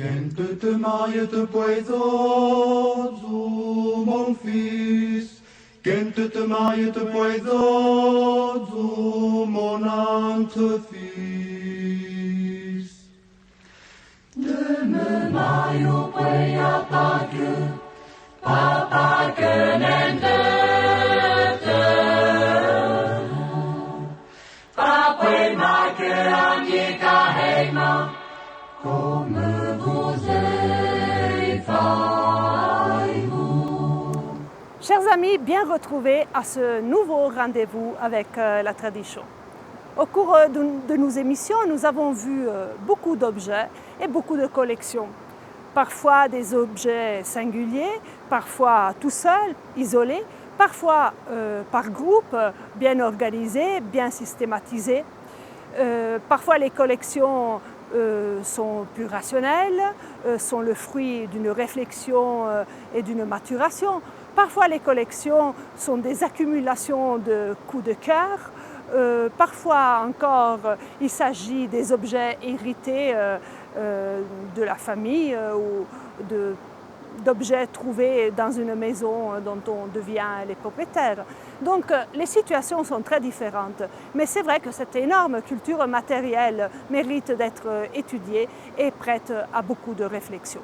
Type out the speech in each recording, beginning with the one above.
Quand te marie te poisozo, mon fils. Quand te marie te poisozo, mon entre-fils. De me maio poia pague, papa que nende te. Papa ma que amica heima, comme vous êtes. Chers amis, bien retrouvés à ce nouveau rendez-vous avec la tradition. Au cours de nos émissions, nous avons vu beaucoup d'objets et beaucoup de collections. Parfois des objets singuliers, parfois tout seuls, isolés, parfois par groupe, bien organisés, bien systématisés. Parfois les collections sont plus rationnelles, sont le fruit d'une réflexion et d'une maturation. Parfois les collections sont des accumulations de coups de cœur. Parfois encore, il s'agit des objets hérités de la famille ou d'objets trouvés dans une maison dont on devient les propriétaires. Donc les situations sont très différentes, mais c'est vrai que cette énorme culture matérielle mérite d'être étudiée et prête à beaucoup de réflexion.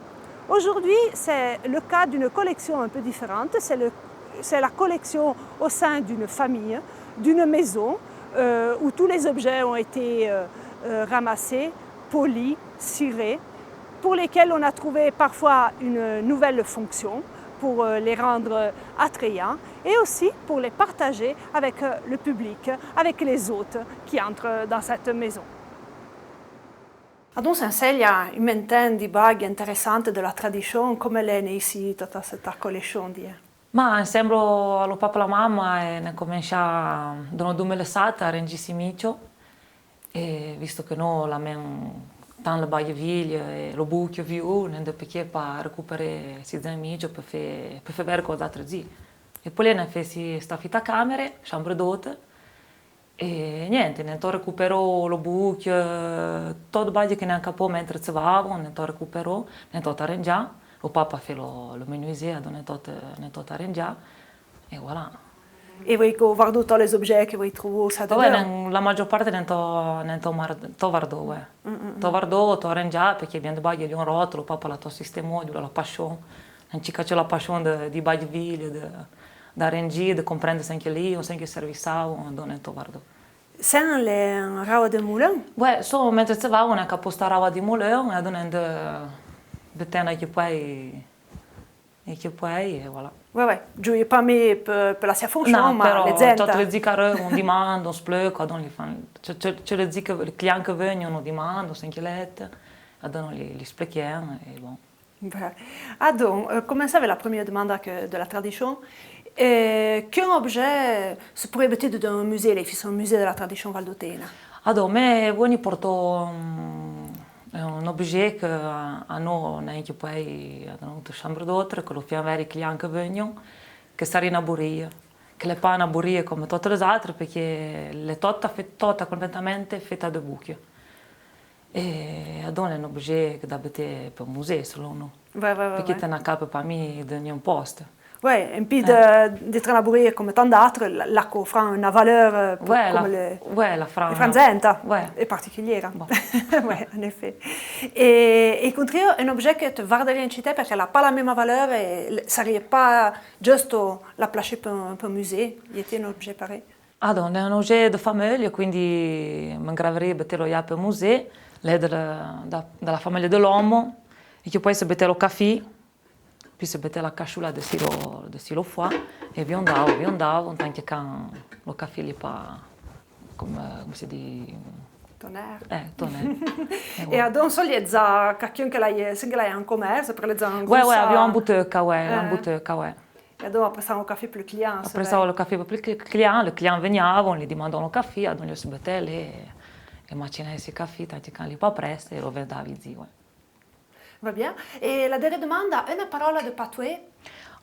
Aujourd'hui, c'est le cas d'une collection un peu différente, c'est la collection au sein d'une famille, d'une maison, où tous les objets ont été ramassés, polis, cirés, pour lesquels on a trouvé parfois une nouvelle fonction pour les rendre attrayants et aussi pour les partager avec le public, avec les hôtes qui entrent dans cette maison. Adon Saint-Célia, une vingtaine di baghi interessanti della tradizione, come lei ne si tutta questa collezione? Ma sembro allo papà e alla mamma e ne comincia da 2007 a rendersi micio e visto che noi abbiamo tanto le baglie e lo bucchio viu, ne da perché per recuperare si zan micio per fare vedere cosa altre zi. E poi ne fesi sta fitta camere, chambre d'hôte e niente, ne to recupero lo bucchio, tutto baglie che ne anche mentre zevavo, ne to recupero, ne to arrangiare. O papà fa lo menuiser, ne tot arrangiare e voilà. E voi guardate tutti gli oggetti che voi trovate? La maggior parte ne to guardo, to guardo, to arrangiare perché abbiamo dei bagli di un rotolo, papà la to sistemo, la passion, non ci c'è la passion di bagli vili, da arrangiare, da comprendere anche lì, o anche servizavo, ne to guardo. Sono le rave di moulin? Ouais, so mentre stavo ne caposta rava di moulin e donne Bettina che poi e voilà. Ouais, je pas mis per la sia fonction, no, ma però le gente. Tutte le zicare on dimanda, on splöca, don li fan. C'è le zic i clienti che vengono dimanda, sen chielette, don li sprechiamo e bon. Donc, commençons avec la première demande de la tradition. Quel objet se pourrait mettre dans un musée, les fils, un musée de la tradition valdotena? Adon, me buoni porto un objet che a noi neanche poi hanno chambre d'hôte, che lo fanno avere i clienti che vengono, che sta in Aburia, che le fa in Aburia come tutte le altre perché le tutta completamente fatta da bucchio. E ad è un objet che da bete per un museo solo no. Perché te ne capo per me di ogni posto. Oui, un peu d'être élaboré comme tant d'autres, la offrant une valeur la franzenta et particulière. Bon. Oui, en effet. Et contraire, un objet que tu vas dans une cité parce qu'elle n'a pas la même valeur et ça n'aurait pas juste la placer pour un musée. Il était un objet pareil. È un objet de famiglia, quindi mi graverebbe te lo per un museo, lei della famiglia dell'uomo, e che poi si mette lo caffè. Puis se mettait la cachoula de silo foie et viandavo, tant que quand le café n'est pas comme si dit Tonnerre. Tonnerre. Et donc soliezza quelqu'un che l'ha en commerce per le zone. Ouais, abbiamo un bouteille, ouais. Et donc après ça on café plus client. Après ça le café plus client, le client veniva, on gli demandava un caffè, donc si mettait e macinai si caffè, tant que quand il pas presto e lo vendavi zi, ouais. Va bien. Et la dernière demande, une parole de patoué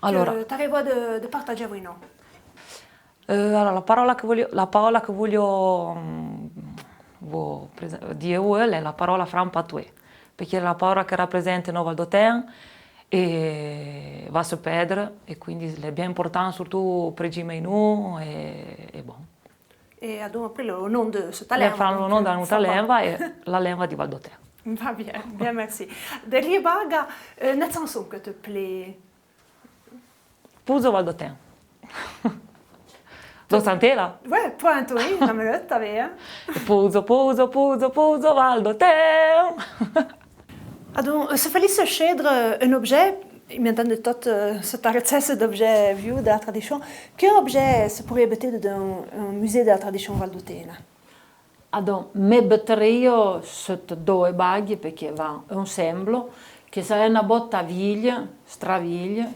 que tu arrives de partager avec nous. Allora, la parola che voglio dire è la parola Fran Patoué. perché la paura che rappresenta Val d'Autun e va a perdere, e quindi è ben importante surtout per i menu e bon. Et après le nom de ce talent. Le fanno le nom da nostra lingua e la lingua di Val d'Autun. Va bien, bien merci. Derrière Baga, une chanson que te plaît. Puso Val d'Autun. Lo sentela? Ouais, point, oui, la minute, t'avais, hein. Puso Val d'Autun. Alors, se fallait chédre un objet, maintenant de tout cette recette d'objets vieux de la tradition, quel objet se pourrait être dans un musée de la tradition valdotena? Adon, me batterio sotto due baghi perché va un semblo che sarà una botta viglia, straviglia.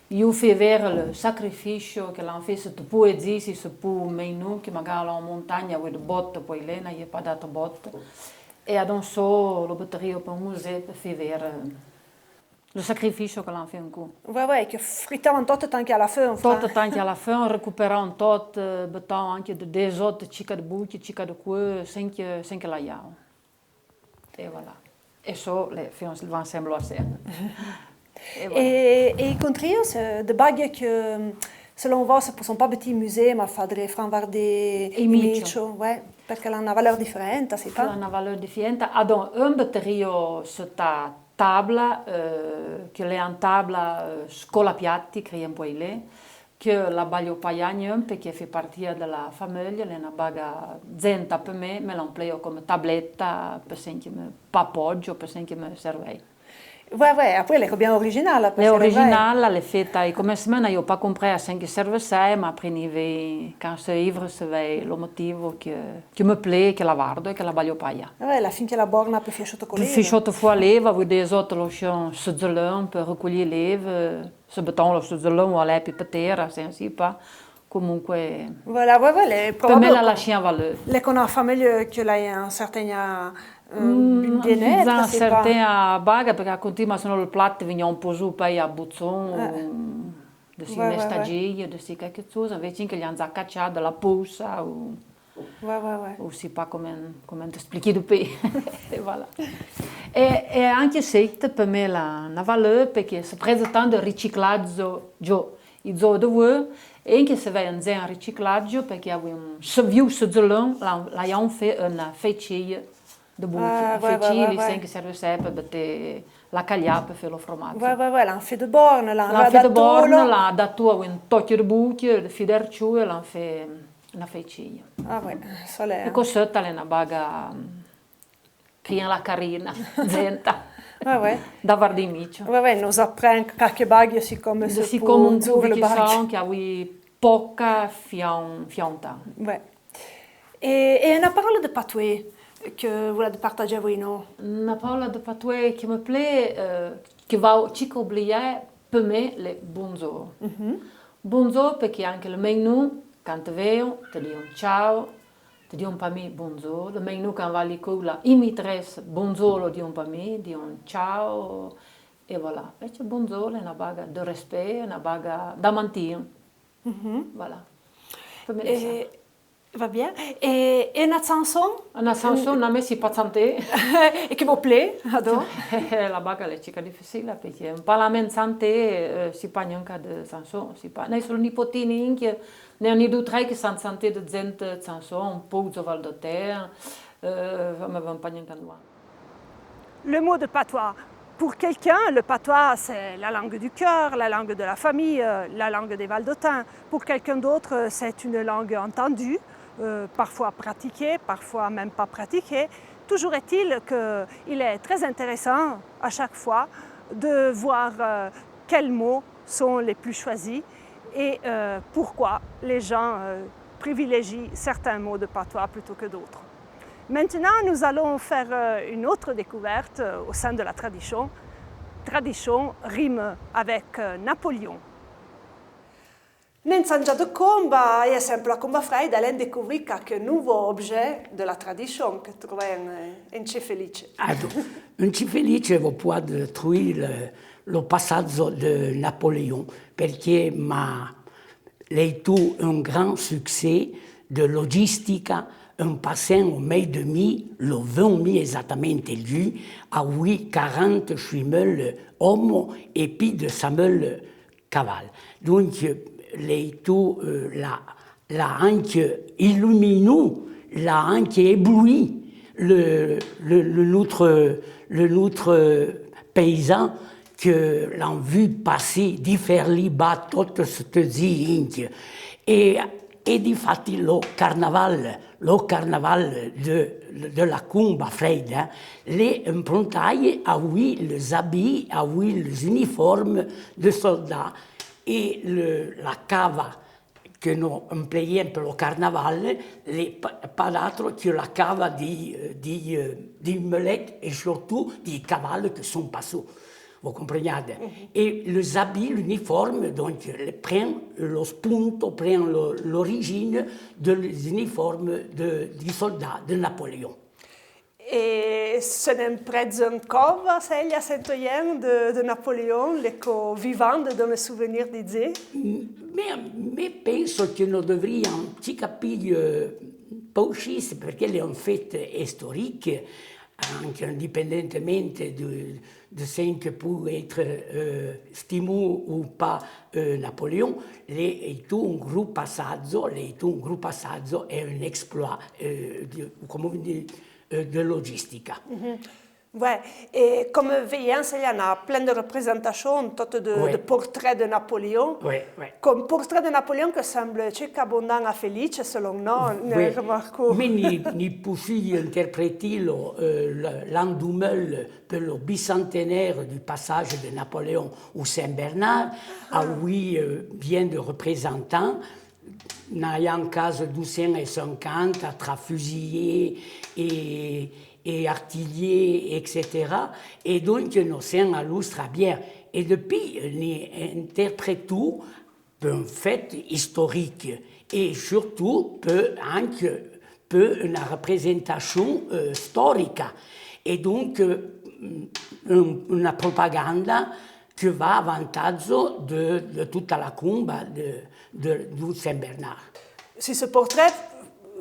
Io fai vedere il sacrificio che l'hanno fatto sotto poesia, sotto menu, che magari in montagna vuoi botte, poi lei non gli ha dato botte. E adesso lo batterio per un museo per far vedere il sacrificio che l'hanno fatto. Ouais, que frittavano tutto anche alla fin. Tutto tanto alla fine, recuperando tutto, bettavano anche dei autres cica di buchi, cica di cuore, senza la iau. E voilà. E so, le films vanno sempre a sé. Et y compris, des bagues que, selon vous, ce ne sont pas petits musées, mais il faudrait faire des images, ouais, parce qu'elle a une valeur différente, c'est pas? Elle a une valeur différente. Donc, un batterio sotto tavola, che è una tavola scolapiatti, che è un po' lì, che la baglio paiagno, perché fa parte della famiglia, è una baga zenta per me, me l'ho come tabletta, per sentirmi appoggio, per sentirmi servei. Ouais, après, elle est bien originale. È originale, elle est faite, come semaine, io pas compris à 5 serve ma après, quand je suis ivre, c'est le motivo che me plaît, che la guardo e che la baglio paia. Ouais, la fin che la borna per fiasciotto con leva. Fiasciotto fuori leva, voi des autres lo chien sezzelun per raccogliere leva, se beton lo sezzelun o l'epi per terra, sensi pas. Comunque, voilà, ouais, per me la lascia valeur. Le con la famiglia che lei ha un certain bien-être, c'est pas... Certains baga, perché continua sono il platto, vengono un po' su poi a buzzon, de si mestagia, de si qualche cosa, invece che gli hanno cacciato la pussa, o si pas come ti spieghi di pe. E voilà. E anche se per me la valeur, perché si presenta il riciclaggio, i zoo de voi, e anche se vai in un riciclaggio, perché abbiamo viu sezzelun, l'abbiamo fatto una feccia de buchi, fecili, che serve sempre per la caglia per fare lo formaggio. Ouais, l'hanno fatto de borne, l'hanno fatto de borne, l'hanno dato un tocco di buchi, di fiderciù e l'hanno fatto una feccia. Ah ouais, solare. E così è una baga che ha la carina, zenta. Ouais. Da Vardimicio. Ouais, nous apprend qualche bague si come se si come un po' che sono, che avui poca fianta. Ouais. Et on a parlé de patois que vous l'avez partagé avec nous. Una parola di patois che mi piace, che va ci oubliare per me le bonzo. Bonzo perché anche il menu, quando vedo, ti dico ciao, ti dico per me bonzo. Il menu che va lì con la imitres bonzo lo dico per me, dico ciao e voilà. Invece bonzo è una baga di rispetto, una baga da mantire. Voilà. Per me è Va bien. Et une chanson? Una chanson, non mi si può sentire. E che vi plaît? La baga è cica difficile perché un parlamento sante si parla anche di chanson. Noi sono nipotini anche, ne hanno due o tre che sanno sentire di gente chanson, un po' di Val d'Autun, ma non parliamo anche noi. Le mot de patois. Pour quelqu'un, le patois, c'est la langue du cœur, la langue de la famille, la langue des Valdotins. Pour quelqu'un d'autre, c'est une langue entendue, parfois pratiquée, parfois même pas pratiquée. Toujours est-il qu'il est très intéressant à chaque fois de voir quels mots sont les plus choisis et pourquoi les gens privilégient certains mots de patois plutôt que d'autres. Maintenant, nous allons faire une autre découverte au sein de la tradition. Tradition rime avec Napoléon. Nel Sangia de Comba, il y a sempre la Comba Frei, d'aller découvrir quelques nouveaux objets de la tradition que trouvons in Cefelice. In Cefelice vous pouvez trouver le passage de Napoléon, perché ha avuto un grand succès de logistica un passin au mai demi, le 20 mi esattamente lui, a 40 schwimmel homo et puis de Samuel caval. Donc, lei tu l'ha anche illuminé, l'ha anche ébloui notre paysan que l'on vu passer différents bateaux cette zinc. Et difatti le carnaval de la Combe à Freide, les improntailles a oui les habits, a oui les uniformes de soldats et la cava que nous employions pour le carnaval, pas d'autre que la cava des mulettes et surtout des cavals qui sont passés. Vous comprenez? Et les habits, l'uniforme, donc, prennent le spunto, prennent l'origine des uniformes des soldats de Napoléon. Et ce n'est pas encore celle à Saint-Oyen de Napoléon, l'écho vivante dans le souvenir d'Izé. Mais pense que nous devrions un petit capire pochis, parce qu'elle est en fait historique, indépendamment de ce que peut être stimé ou pas Napoléon, est un gros passage et un exploit de logistique. Ouais, et comme veillez, il y en a plein de représentations, toutes de portraits de Napoléon. Ouais. Comme portrait de Napoléon que semble abondant à Felice, selon nous, Oui. remarquons. Mais ni pouvons interpréter l'endumel pour le bicentenaire du passage de Napoléon au Saint-Bernard, bien de représentants, n'ayant cas 1250, tra fusillés et artiliers, etc. Et donc, nous sommes à l'Oustra bien. Et depuis, nous interprétons un fait historique et surtout une représentation historique. Et donc, une propagande qui va à avantage de toute la combe de Saint-Bernard. Si ce portrait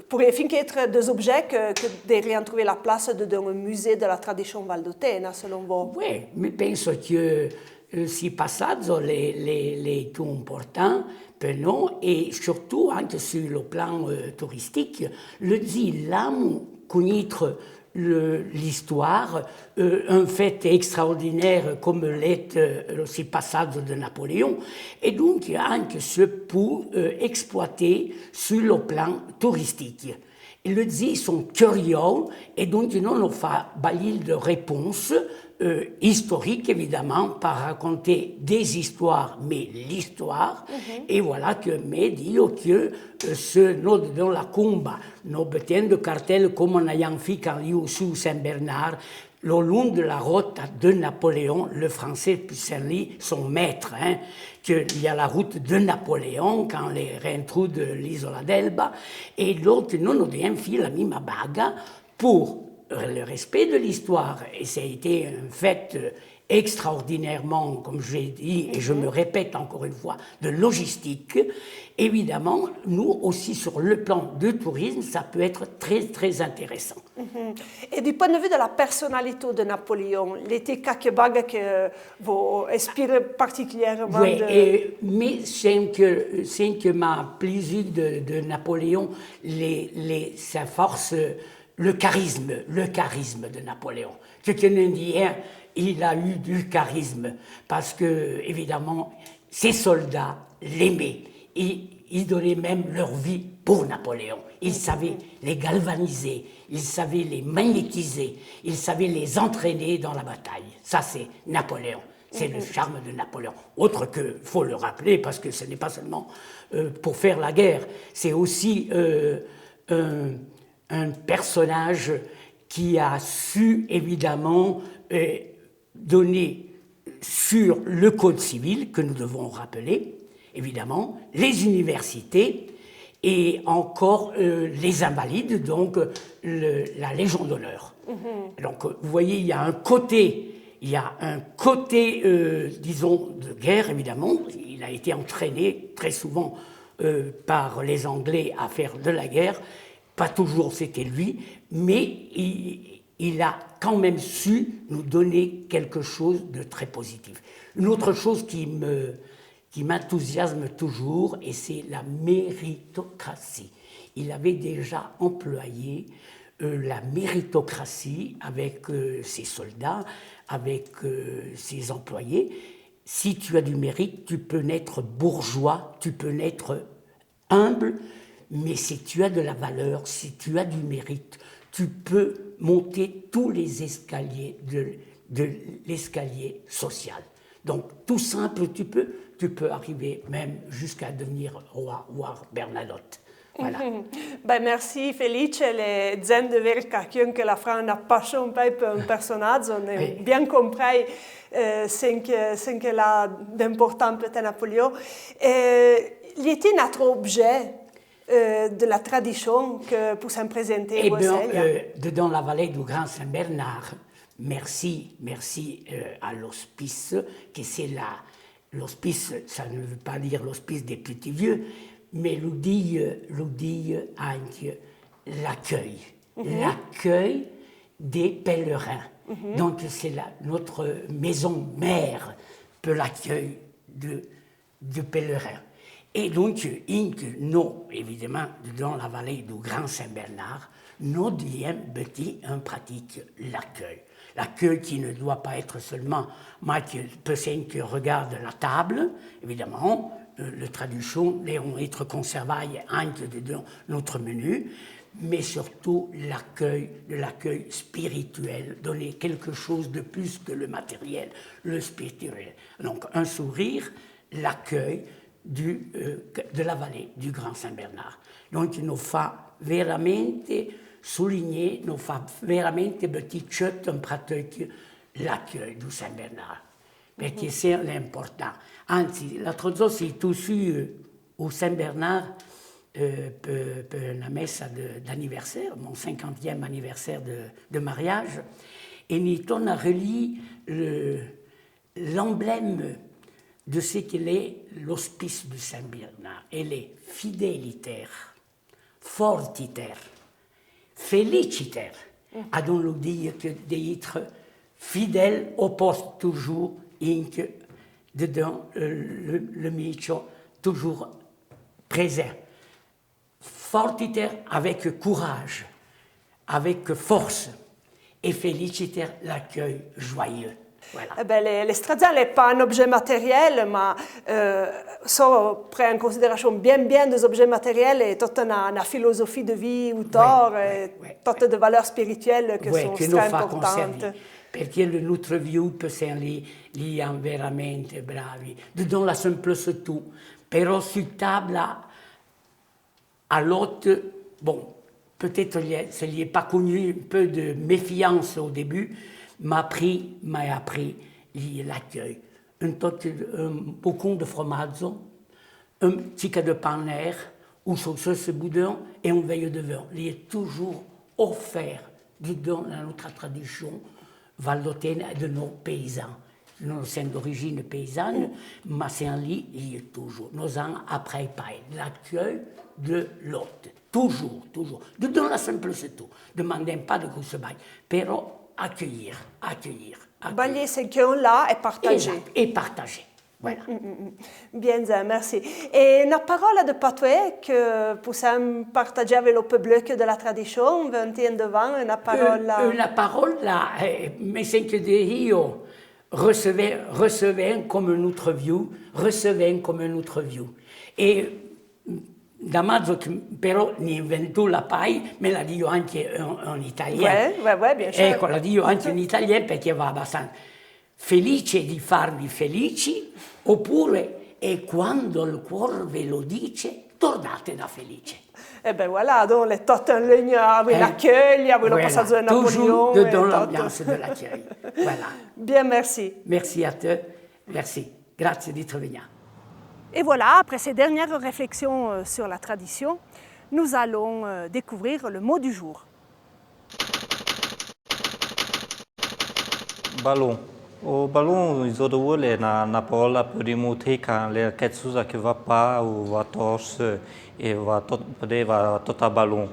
pourrait être des objets que devraient trouver la place dans le musée de la tradition valdôtaine, selon vous. Oui, mais je pense que ce passage est tout important pour nous et surtout sur le plan touristique, le dit l'âme connaître l'histoire, un fait extraordinaire comme l'est ce passage de Napoléon, et donc se peut exploiter sur le plan touristique. Ils le disent, ils sont curieux, et donc nous on fait balayer de réponses historiques, évidemment, par raconter des histoires, mais l'histoire, et voilà que me dit que nous, dans la combe, nous bettons de cartels comme on a fait quand il y a sous Saint-Bernard, le long de la route de Napoléon, le français Pisserly, son maître, qu'il y a la route de Napoléon quand les rentrent de l'isola d'Elba, et l'autre, nous devons faire la même bague pour le respect de l'histoire. Et ça a été un fait extraordinairement, comme j'ai dit, et je me répète encore une fois, de logistique. Évidemment, nous aussi, sur le plan du tourisme, ça peut être très, très intéressant. Et du point de vue de la personnalité de Napoléon, il était quelques bagues que vous inspirent particulièrement. Oui, mais c'est que m'a plaisir de Napoléon, sa force, le charisme de Napoléon. Qu'un Indien, il a eu du charisme parce que, évidemment, ses soldats l'aimaient. Ils donnaient même leur vie pour Napoléon. Ils savaient les galvaniser, ils savaient les magnétiser, ils savaient les entraîner dans la bataille. Ça, c'est Napoléon. C'est le charme de Napoléon. Autre que, il faut le rappeler, parce que ce n'est pas seulement pour faire la guerre, c'est aussi un personnage qui a su, évidemment, donner sur le code civil, que nous devons rappeler, évidemment, les universités et encore les invalides, donc la Légion d'honneur. Donc, vous voyez, il y a un côté, disons, de guerre, évidemment. Il a été entraîné très souvent par les Anglais à faire de la guerre. pas toujours c'était lui, mais il a quand même su nous donner quelque chose de très positif. Une autre chose qui m'enthousiasme toujours, et c'est la méritocratie. Il avait déjà employé la méritocratie avec ses soldats, avec ses employés. Si tu as du mérite, tu peux naître bourgeois, tu peux naître humble, mais si tu as de la valeur, si tu as du mérite, tu peux monter tous les escaliers de l'escalier social. Donc, tout simple, tu peux arriver même jusqu'à devenir roi ou Bernadotte. Voilà. Ben, merci Felice, le zen de ver quelqu'un que la France n'a pas changé pour un personnage, on a bien compris ce qu'il a d'important pour Napoléon. Il y a un autre objet de la tradition que vous pouvez présenter. Eh bien, dans la vallée du Grand Saint-Bernard, merci à l'hospice, que c'est l'hospice, ça ne veut pas dire l'hospice des petits vieux, mais nous dit l'accueil, l'accueil des pèlerins. Donc c'est notre maison mère pour l'accueil de pèlerins. Et donc, nous, évidemment, dans la vallée du Grand Saint-Bernard, nous disons en pratique l'accueil. L'accueil qui ne doit pas être seulement moi qui regarde la table, évidemment, la tradition doit être conservée dans notre menu, mais surtout l'accueil spirituel, donner quelque chose de plus que le matériel, le spirituel. Donc un sourire, l'accueil de la vallée du Grand Saint-Bernard. Donc il nous faut vraiment souligner, nous faut vraiment petit chute en pratique l'accueil du Saint-Bernard. Parce que c'est l'important. Anzi, l'altro giorno si tu suis au Saint-Bernard pour la messe d'anniversaire, mon 50e anniversaire de mariage, et nous a relié l'emblème de ce qu'est l'hospice du Saint-Bernard. Elle est fidélitaire, fortitaire, félicitaire. A donc le dire que d'être fidèle au poste toujours dedans le micio toujours présent. Fortitaire avec courage, avec force, et félicitaire l'accueil joyeux. Voilà. Eh ben, l'estradian n'est pas un objet matériel, mais ça prend en considération bien des objets matériels et toute une philosophie de vie autour, toutes des valeurs spirituelles qui sont très importantes. Parce que notre vie peut être vraiment bravi, dans la simplicité, però sur table à l'autre, bon, peut-être qu'il n'y a pas connu un peu de méfiance au début, m'a appris l'accueil. Un bocon de fromage, un petit de pain air, ou sauce boudin et un veille de vin. Il est toujours offert dans notre tradition valdôtaine de nos paysans. Nous sommes d'origine paysanne, mais c'est un lit, il est toujours. Nous avons après l'accueil de l'hôte. Toujours. Dans la simplicité. Ne demandez pas de grosse bail, mais accueillir. Balayer ce qu'on là et partager. Exact, et partager. Voilà. Bien, merci. Et la parole de Patoué que possiamo partager avec le peuple de la tradition, 21 devant, la parole là. La parole là, mais c'est que io recevez comme un autre view, Et Damasio però ne inventò la paille, me la dico anche in italiano. Ouais, bien sûr. Ecco, la dico anche in italiano perché va abbastanza. Felice di farvi felici, oppure e quando il cuore ve lo dice, tornate da felice. Eh ben voilà, donc les tot en ligne avec l'accueil, avec le passage de Napoléon. Toujours dans l'ambiance de l'accueil. Voilà. Bien, merci. Merci à toi. Merci. Grazie di venire. Et voilà, après ces dernières réflexions sur la tradition, nous allons découvrir le mot du jour. Ballon. O ballon, ils ont volé na parola per rimuovere quand le quelque chose qui va pas ou va torse et va tot ballon.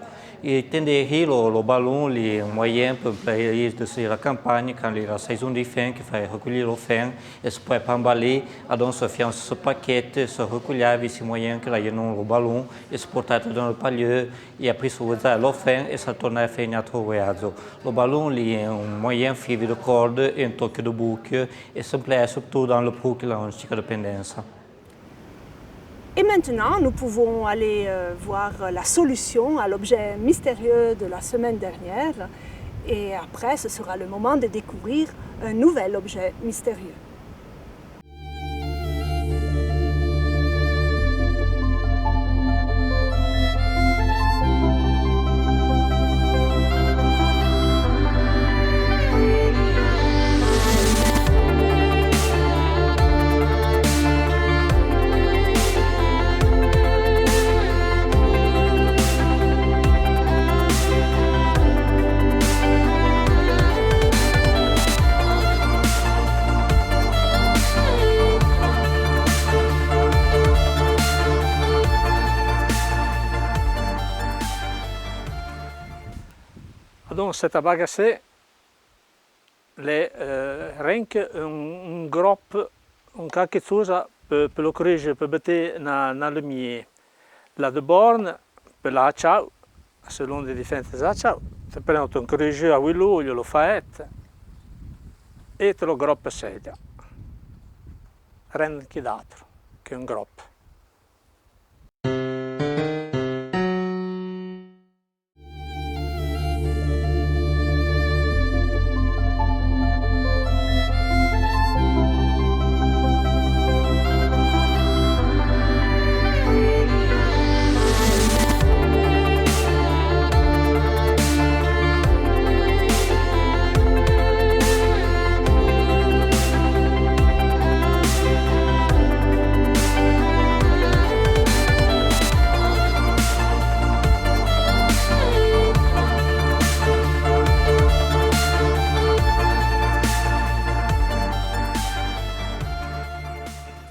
Et tenderie le ballon, les moyens pour payer de la campagne quand il y a la saison de fin, qu'il faut recueillir le fin, et se peut pas emballer, donc se fait ce paquet, se recueillir ces moyens que là il y a le ballon, et se porter dans le palier, et après se usa le fin et se tourne à faire notre voyage. Le ballon, il est un moyen fil de corde, un toque de boucle, et se plaît surtout dans le prou qui a une petite dépendance. Et maintenant, nous pouvons aller voir la solution à l'objet mystérieux de la semaine dernière. Et après, ce sera le moment de découvrir un nouvel objet mystérieux. Donc cette bagasse è anche un gropp, un qualche cosa per lo correggere, per mettere nella lumiere. La de borne, per la ciao, selon le differenze della ciao, ti prendi un correggere a quello, lo fai e te lo groppa sedia. Rende che d'altro che un gropp.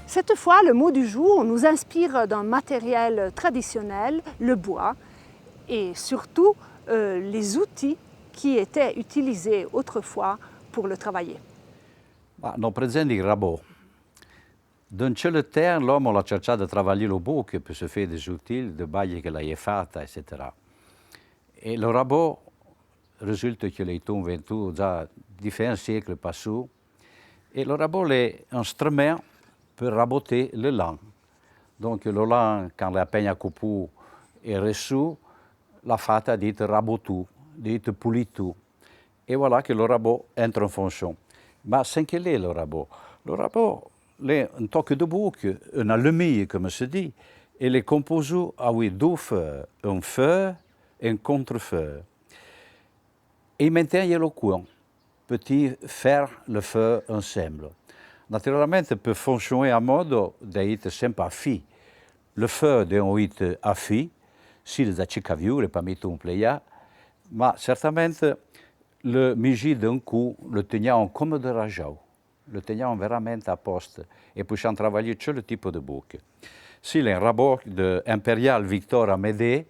Cette fois, le mot du jour nous inspire d'un matériel traditionnel, le bois, et surtout les outils qui étaient utilisés autrefois pour le travailler. Non presenti il rabot. Dans quelle terre l'homme a cherché de travailler le bois per se faire des outils, de baie che l'ha fatta, etc. Et le rabot résulte que les temps venus già différents siècles passés. Et le rabot est un instrument pour raboter le lin. Donc le lin, quand la peigne à coupeau est reçu, la fatta dit rabotu, dit pulitu. Et voilà que le rabot entre en fonction. Mais c'est quel est le rabot? Le rabot est un toque de bouc, un aluminium comme se dit, et il est composé avec deux feux, un feu et un contre-feu. Et maintenant il y a le coin, peut-il faire le feu ensemble. Naturalmente per funzionare a modo di sempre a fi. Le feu devono essere a fi, si da cicaviure per mettere un pléia, ma certamente le migi d'un coup le teniamo come de rajau, le teniamo veramente a posto e possiamo lavorare tutto il tipo di buche. Si è un rabot de impérial Victor Amédée,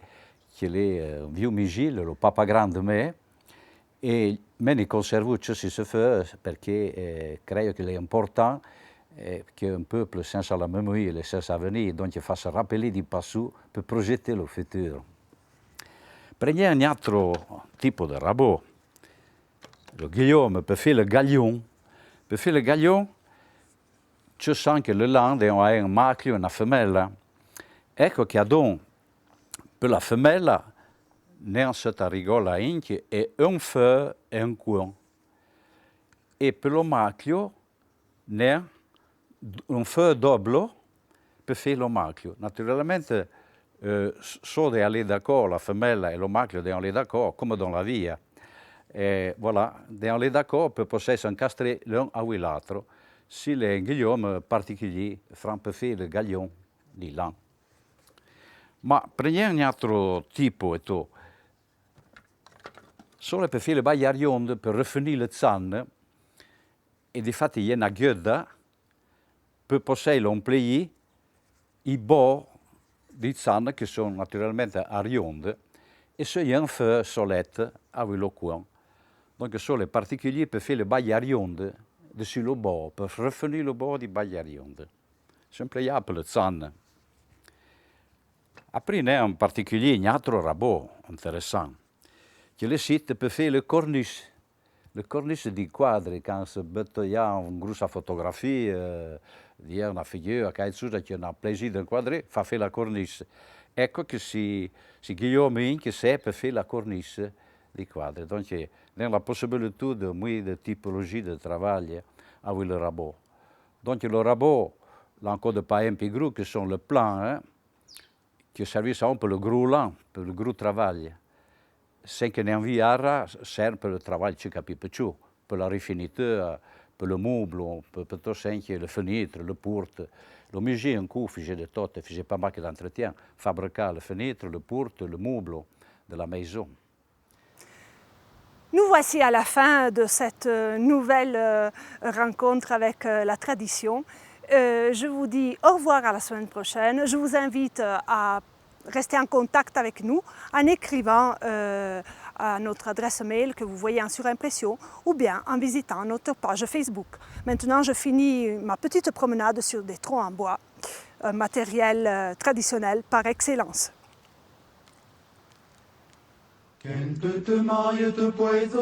che è un vieux migi, le papa grande me, e me conservo ciò si fait perché credo che è importante che un peuple senza la memoria e senza avenir, donc il fasse rappeler du passé per projeter le futur. Prendiamo un altro tipo di rabot, le guillaume, per fare il galion. Per fare il galion, ci sono anche le lande, ha un maschio e una femella. Ecco che adon per la femella ne cette rigola inche e un feu e un coin. E per lo maschio ne un feu doppio per fare lo maschio. Naturalmente so di aller d'accord, la femella e lo maschio devono aller d'accord, come dans la via. E voilà, devono aller d'accord per poter incastrare l'un a l'altro. Si le un guillaume particolare, per fare il gaglion di là. Ma prendiamo un altro tipo e tu. Solo per fare le bagliarionde, per rifinire le zanne, e di fatto è una ghiuda per poter omplire i bo di zanne che sono naturalmente a rionde et ce y a un feu solette avec le coin. Donc sur les particuliers peuvent faire le bagliarionde dessus le bord, peuvent revenir le bord du bagliarionde. Sempre il appelle le zan. Après, il y a un particulier, un autre rabot intéressant, qui le site peut faire le corniche. Le corniche du quadre, quand il y a une grosse photographie, il y a une figure, quelque chose qui a plaisir d'enquadrer, fa faire la corniche. Ecco che si Guillaume Inc sait peut faire la corniche du quadre. Donc, il y a la possibilité de typologie de travail avec le rabot. Donc, le rabot, là encore de pas un peu gros, qui sont le plan, hein, qui servent un peu le gros lent, pour le gros travail. Sem que nem viara serve per il travail ci capiva più, per la rifinitura, per le meubles, per tutto sempre le fenêtre, le porte. Le musée en cours faisait de tout, faisait pas mal d'entretien, fabriquer les fenêtres, les portes, le meuble de la maison. Nous voici à la fin de cette nouvelle rencontre avec la tradition. Je vous dis au revoir à la semaine prochaine. Je vous invite à rester en contact avec nous en écrivant à notre adresse mail que vous voyez en surimpression ou bien en visitant notre page Facebook. Maintenant, je finis ma petite promenade sur des troncs en bois, un matériel traditionnel par excellence. Quand te maries te poisozo,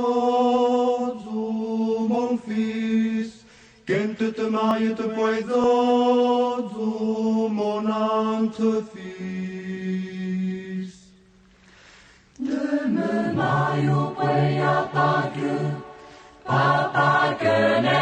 mon fils. Quand te maries te poisozo, mon entre-fils. De me maio păia pacă, papa că ne